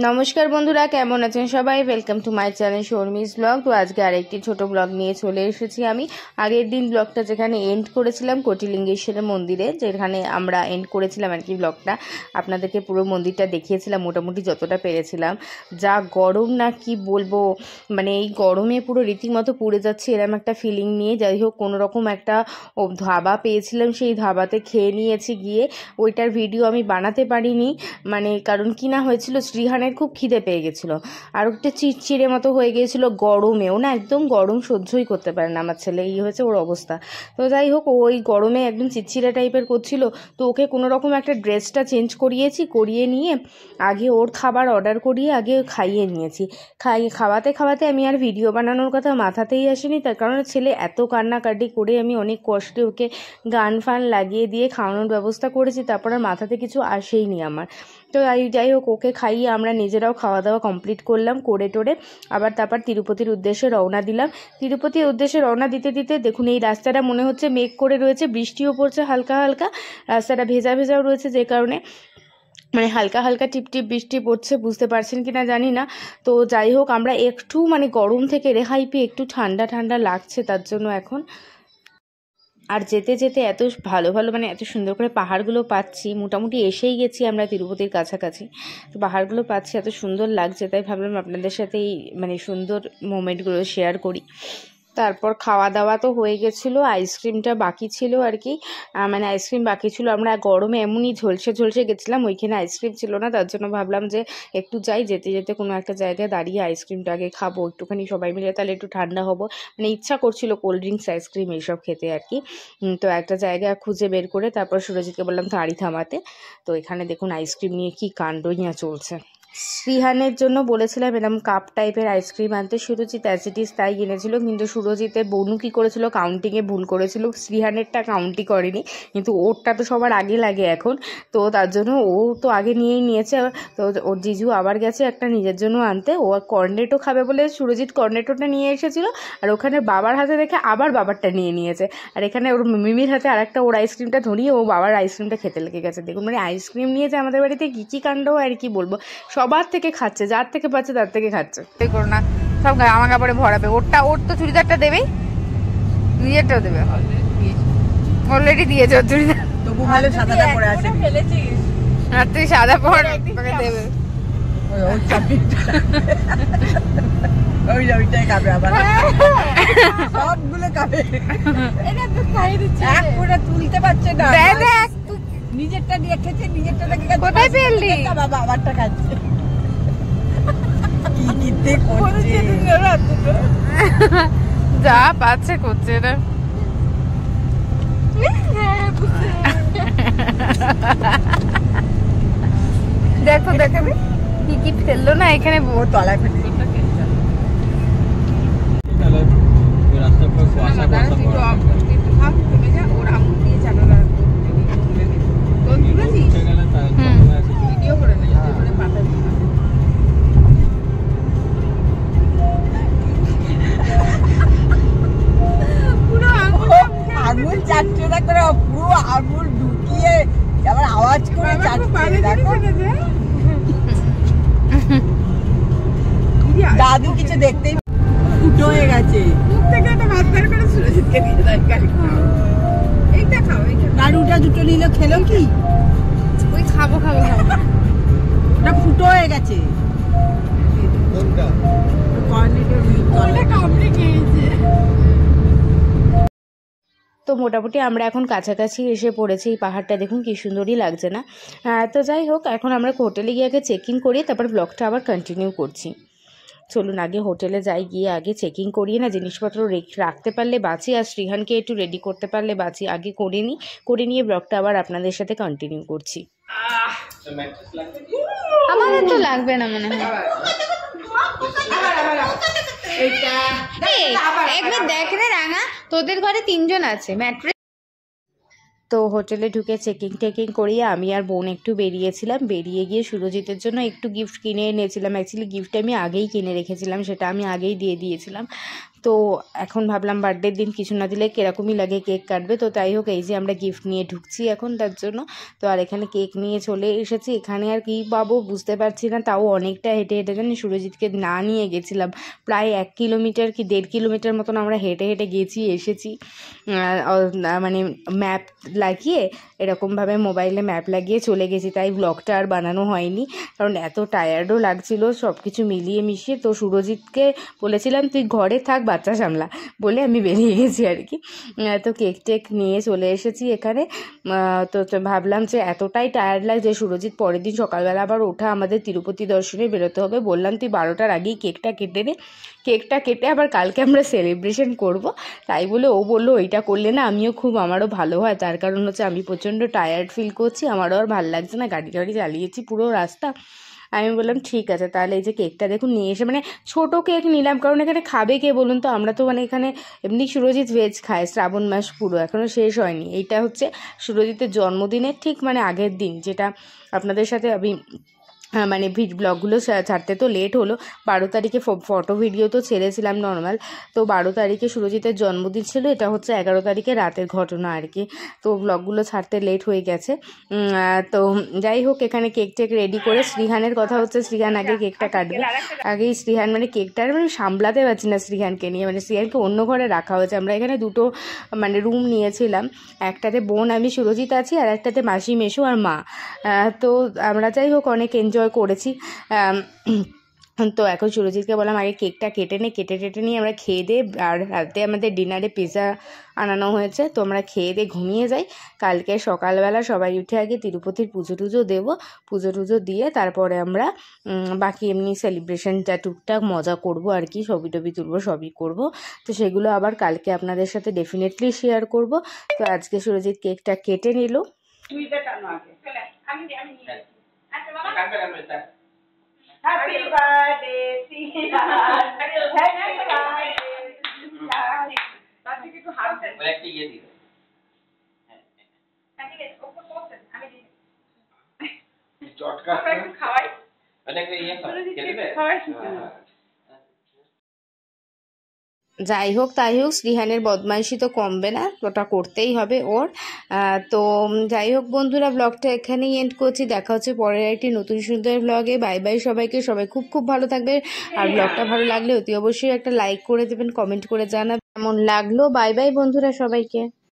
নমস্কার বন্ধুরা, কেমন আছেন সবাই? Welcome to my channel Sharmi's blog. তো আজকে আরেকটি ছোট ব্লগ নিয়ে চলে এসেছি আমি। আগের দিন ব্লগটা যেখানে এন্ড করেছিলাম কোটিলিঙ্গেশ্বরের মন্দিরে, যেখানে আমরা এন্ড করেছিলাম আর কি ব্লগটা, আপনাদেরকে পুরো মন্দিরটা দেখিয়েছিলাম মোটামুটি যতটা পেরেছিলাম। যা গরম না কি বলবো, মানে এই গরমে পুরো রীতিমতো পুড়ে যাচ্ছে এরকম একটা ফিলিং নিয়ে। যাই হোক, কোনোরকম একটা ধাবা পেয়েছিলাম, সেই ধাবাতে খেয়ে নিয়েছি গিয়ে। ওইটার ভিডিও আমি বানাতে পারিনি, মানে কারণ কি না হয়েছিল, শ্রীহানের খুব খিদে পেয়ে গেছিলো আর একটা চিড়চিড়ে মতো হয়ে গিয়েছিলো গরমেও না, একদম গরম সহ্যই করতে পারে না আমার ছেলে, এই হয়েছে ওর অবস্থা। তো যাই হোক, ওই গরমে একদম চিড়চিড়ে টাইপের করছিল, তো ওকে কোনো রকম একটা ড্রেসটা চেঞ্জ করিয়ে নিয়ে আগে ওর খাবার অর্ডার করিয়ে আগে খাইয়ে নিয়েছি। খাওয়াতে খাওয়াতে আমি আর ভিডিও বানানোর কথা মাথাতেই আসেনি, তার কারণ ছেলে এত কান্নাকাটি করে আমি অনেক কষ্টে ওকে গান ফান লাগিয়ে দিয়ে খাওয়ানোর ব্যবস্থা করেছি, তারপর আর মাথাতে কিছু আসেইনি আমার। তো যাই হোক, ওকে খাইয়ে আমরা নিজেরাও খাওয়া দাওয়া কমপ্লিট করলাম, করে টোরে আবার তারপর তিরুপতির উদ্দেশ্যে রওনা দিলাম। তিরুপতির উদ্দেশ্যে রওনা দিতে দিতে দেখুন, এই রাস্তাটা মনে হচ্ছে মেঘ করে রয়েছে, বৃষ্টিও পড়ছে হালকা হালকা, রাস্তাটা ভেজা ভেজাও রয়েছে, যে কারণে মানে হালকা হালকা টিপটিপ বৃষ্টি পড়ছে, বুঝতে পারছেন কি না জানি না। তো যাই হোক, আমরা একটু মানে গরম থেকে রেহাই পেয়ে একটু ঠান্ডা ঠান্ডা লাগছে তার জন্য এখন। আর যেতে যেতে এত ভালো ভালো মানে এত সুন্দর করে পাহাড়গুলো পাচ্ছি, মোটামুটি এসেই গেছি আমরা তিরুপতির কাছাকাছি। তো পাহাড়গুলো পাচ্ছি, এত সুন্দর লাগছে, তাই ভাবলাম আপনাদের সাথে এই মানে সুন্দর মোমেন্টগুলো শেয়ার করি। তারপর খাওয়া দাওয়া তো হয়ে গেছিলো, আইসক্রিমটা বাকি ছিল আর কি, মানে আইসক্রিম বাকি ছিল। আমরা গরমে এমনই ঝলসে ঝলসে গেছিলাম, ওইখানে আইসক্রিম ছিল না, তার জন্য ভাবলাম যে একটু যাই, যেতে যেতে কোনো একটা জায়গায় দাঁড়িয়ে আইসক্রিমটা আগে খাবো একটুখানি সবাই মিলে, তাহলে একটু ঠান্ডা হবো, মানে ইচ্ছা করছিল কোল্ড ড্রিঙ্কস আইসক্রিম এইসব খেতে আর কি। তো একটা জায়গা খুঁজে বের করে তারপর সুরজিৎকে বললাম গাড়ি থামাতে। তো এখানে দেখুন আইসক্রিম নিয়ে কি কাণ্ডই না চলছে। শ্রীহানের জন্য বলেছিলাম এরকম কাপ টাইপের আইসক্রিম আনতে, সুরজিৎ অ্যাজ ইট ইজ তাই কিনেছিল, কিন্তু সুরজিতের বনু কী করেছিল, কাউন্টিংয়ে ভুল করেছিল, শ্রীহানেরটা কাউন্টই করেনি, কিন্তু ওরটা তো সবার আগে লাগে এখন, তো তার জন্য ও তো আগে নিয়েই নিয়েছে। তো ওর জিজু আবার গেছে একটা নিজের জন্য আনতে, ও কর্নেটো খাবে বলে সুরজিৎ কর্নেটোটা নিয়ে এসেছিলো, আর ওখানে বাবার হাতে দেখে আবার বাবারটা নিয়ে নিয়েছে, আর এখানে ওর মিমির হাতে আরেকটা ওর আইসক্রিমটা ধরিয়ে ও বাবার আইসক্রিমটা খেতে লেগে গেছে। দেখুন মানে আইসক্রিম নিয়েছে আমাদের বাড়িতে, কী কাণ্ড আর কি বলবো, সবার থেকে খাচ্ছে, যার থেকে পাচ্ছে তার থেকে খাচ্ছে। এই করো না, সব আমার কাপড়ে ভরাবে, ওর তো চুড়িদারটা দেবেই, নিজেরটাও দেবে, অলরেডি দিয়েছে ওর চুড়িদার, তবু ভালো সাদাটা পরে আছে, আর তুই সাদা পর তোকে দেবে, ওইটাই খাবে আবার, সবগুলো খাবে, এক করে তুলতে পারছে না, দেখ নিজেরটা নিয়ে খেছে, নিজেরটা দেখে কোথায় ফেললি, বাবা আমারটা খাচ্ছে, যা পাচ্ছে করছে না। দেখো দেখাবে কি ফেললো না এখানে, তলায় ফেলে আঙুল চাটছে না করে, পুরো আঙুল ঢুকিয়ে আবার আওয়াজ করে চাটছে, দেখো দাদু কিছু দেখতেই ফুটো হয়ে গেছে, নাড়ুটা দুটো নিল, খেলো কি ওই খাবো ওটা ফুটো হয়ে গেছে, তো মোটামুটি আমরা এখন কাছাকাছি এসে পড়েছি, এই পাহাড়টা দেখুন কি সুন্দরই লাগছে না। তো যাই হোক, এখন আমরা হোটেলে গিয়ে আগে চেক ইন করিয়ে তারপর ব্লগটা আবার কন্টিনিউ করছি। চলুন আগে হোটেলে যাই, গিয়ে আগে চেকিং করিয়ে না জিনিসপত্র রাখতে পারলে বাঁচি, আর শ্রীহানকে একটু রেডি করতে পারলে বাঁচি, আগে করে নিয়ে ব্লগটা আবার আপনাদের সাথে কন্টিনিউ করছি। আমাদের তো লাগবে না মনে হয়, একবার দেখ রে রাঙা, তোদের ঘরে 3 জন আছে ম্যাট্রেস। তো হোটেলে ঢুকে চেকিং করিয়ে আমি আর বোন একটু বেরিয়েছিলাম, বেরিয়ে গিয়ে সুরজিতের জন্য একটু গিফট কিনে এনেছিলাম। অ্যাকচুয়ালি গিফট আমি আগেই কিনে রেখেছিলাম, সেটা আমি আগেই দিয়ে দিয়েছিলাম। তো এখন ভাবলাম বার্থডের দিন কিছু না দিলে কীরকমই লাগে কেক কাটবে। তো তাই হোক, এই যে আমরা গিফট নিয়ে ঢুকছি এখন তার জন্য। তো আর এখানে কেক নিয়ে চলে এসেছি। এখানে আর কী পাবো বুঝতে পারছি না, তাও অনেকটা হেঁটে হেঁটে জানি সুরজিৎকে না নিয়ে গেছিলাম, প্রায় 1 কিলোমিটার কি 1.5 কিলোমিটার মতন আমরা হেঁটে হেঁটে গেছি এসেছি। মানে ম্যাপ লাগিয়ে এরকমভাবে মোবাইলে ম্যাপ লাগিয়ে চলে গেছি, তাই ব্লগটা আর বানানো হয়নি, কারণ এত টায়ার্ডও লাগছিল সব কিছু মিলিয়ে মিশিয়ে। তো সুরজিৎকে বলেছিলাম তুই ঘরে থাক, বাচ্চা সামলা, বলে আমি বেরিয়ে গেছি আর কি। তো কেক টেক নিয়ে চলে এসেছি এখানে। তো ভাবলাম যে এতটাই টায়ার্ড লাগছে, সুরজিৎ পরের দিন সকালবেলা আবার ওঠা আমাদের তিরুপতি দর্শনে বেরোতে হবে, বললাম তুই 12টার আগেই কেকটা কেটে নে, কেকটা কেটে আবার কালকে আমরা সেলিব্রেশন করব। তাই বলে ও বললো ওইটা করলে না আমিও আমারও ভালো হয়, তার কারণ হচ্ছে আমি প্রচণ্ড টায়ার্ড ফিল করছি, আমারও আর ভালো লাগছে না, গাড়ি টাড়ি চালিয়েছি পুরো রাস্তা। আমি বললাম ঠিক আছে তাহলে। এই যে কেকটা দেখুন নিয়ে এসে, মানে ছোটো কেক নিলাম, কারণ এখানে খাবে কে বলুন তো, আমরা তো মানে এখানে এমনি সুরজিৎ ভেজ খায়, শ্রাবণ মাস পুরো এখনও শেষ হয়নি। এইটা হচ্ছে সুরজিতের জন্মদিনের ঠিক মানে আগের দিন, যেটা আপনাদের সাথে আমি মানে ব্লগগুলো ছাড়তে তো লেট হলো। 12 তারিখে ফটো ভিডিও তো ছেড়েছিলাম নর্মাল, তো 12 তারিখে সুরজিতের জন্মদিন ছিল, এটা হচ্ছে 11 তারিখে রাতের ঘটনা আর কি। তো ব্লগগুলো ছাড়তে লেট হয়ে গেছে। তো যাই হোক, এখানে কেক টেক রেডি করে, শ্রীহানের কথা হচ্ছে শ্রীহান আগে কেকটা কাটবে, আগেই শ্রীহান মানে কেকটা মানে সামলাতে পারছি না শ্রীহানকে নিয়ে, মানে শ্রীহানকে অন্য ঘরে রাখা হয়েছে। আমরা এখানে দুটো মানে রুম নিয়েছিলাম, একটাতে বোন আমি সুরজিৎ আছি, আর একটাতে মাসি মেসো আর মা। তো আমরা যাই হোক অনেক এনজয় করেছি। তো এখন সুরজিৎকে বললাম আগে কেকটা কেটে টেটে নিয়ে আমরা খেয়ে দিয়ে, আর রাতে আমাদের ডিনারে পিৎজা আনানো হয়েছে, তো আমরা খেয়ে দিয়ে ঘুমিয়ে যাই। কালকে সকালবেলা সবাই উঠে আগে তিরুপতির পুজো টুজো দেবো, পুজো টুজো দিয়ে তারপরে আমরা বাকি এমনি সেলিব্রেশনটা টুকটাক মজা করব আর কি, ছবি টবি তুলবো, সবই করব। তো সেগুলো আবার কালকে আপনাদের সাথে ডেফিনেটলি শেয়ার করব। তো আজকে সুরজিৎ কেকটা কেটে নিল। Happy birthday, Srihan. Happy birthday, Srihan. Happy to have it. Where to get it? Happy to open portion. I mean, Chotka. I'm going to khawai. Like a year. Get it? Khawai. যাই হোক তাই হোক, শ্রীহানের বদমাইশি তো কমবে না, ওটা করতেই হবে ওর। তো যাই হোক বন্ধুরা, ব্লগটা এখানেই এন্ড করছি। দেখা হচ্ছে পরের একটি নতুন সুন্দর ব্লগে। বাই বাই সবাইকে, সবাই খুব ভালো থাকবে। আর ব্লগটা ভালো লাগলে অতি অবশ্যই একটা লাইক করে দেবেন, কমেন্ট করে জানাবেন কেমন লাগলো। বাই বাই বন্ধুরা সবাইকে।